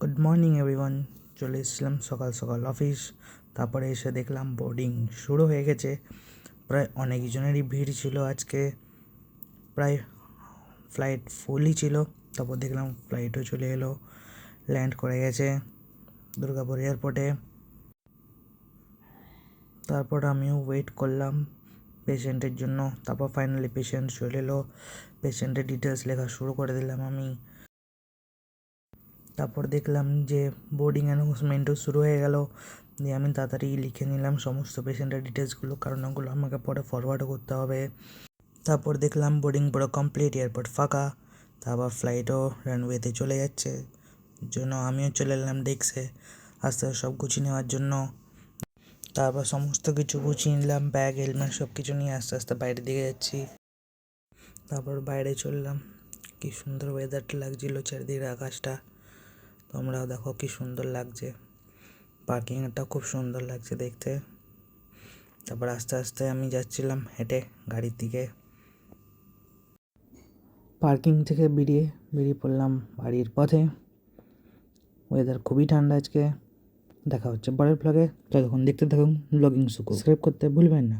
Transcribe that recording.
Good morning everyone. চলে এসেছিলাম সকাল সকাল অফিস। তারপরে এসে দেখলাম বোর্ডিং শুরু হয়ে গেছে। প্রায় অনেকজনেরই ভিড় ছিল আজকে, প্রায় ফ্লাইট ফুলই ছিল। তারপর দেখলাম ফ্লাইটও চলে এলো, ল্যান্ড করে গেছে দুর্গাপুর এয়ারপোর্টে। তারপর আমিও ওয়েট করলাম পেশেন্টের জন্য। তারপর ফাইনালি পেশেন্ট চলে এলো, পেশেন্টের ডিটেলস লেখা শুরু করে দিলাম আমি। তারপর দেখলাম যে বোর্ডিং অ্যানাউন্সমেন্টও শুরু হয়ে গেল। দিয়ে আমি তাড়াতাড়ি লিখে নিলাম সমস্ত পেশেন্টের ডিটেলসগুলো, কারণ ওগুলো আমাকে পরে ফরওয়ার্ডও করতে হবে। তারপর দেখলাম বোর্ডিং পুরো কমপ্লিট, এয়ারপোর্ট ফাঁকা। তারপর ফ্লাইটও রানওয়েতে চলে যাচ্ছে, জন্য আমিও চলে এলাম ডেস্কে আস্তে আস্তে সব গুছিয়ে নেওয়ার জন্য। তারপর সমস্ত কিছু গুছিয়ে নিলাম, ব্যাগ হেলমেট সব কিছু নিয়ে আস্তে আস্তে বাইরের দিকে যাচ্ছি। তারপর বাইরে চললাম, কি সুন্দর ওয়েদারটা লাগছিল, চারিদিকে আকাশটা তোমরাও দেখো কি সুন্দর লাগছে। পার্কিংটা খুব সুন্দর লাগছে দেখতে। তারপর আস্তে আস্তে আমি যাচ্ছিলাম হেঁটে গাড়ির দিকে। পার্কিং থেকে বেরিয়ে পড়লাম বাড়ির পথে। ওয়েদার খুবই ঠান্ডা আজকে। দেখা হচ্ছে পরের ব্লগে, ততক্ষণ দেখতে থাকুন ব্লগিং সুকু। সাবস্ক্রাইব করতে ভুলবেন না।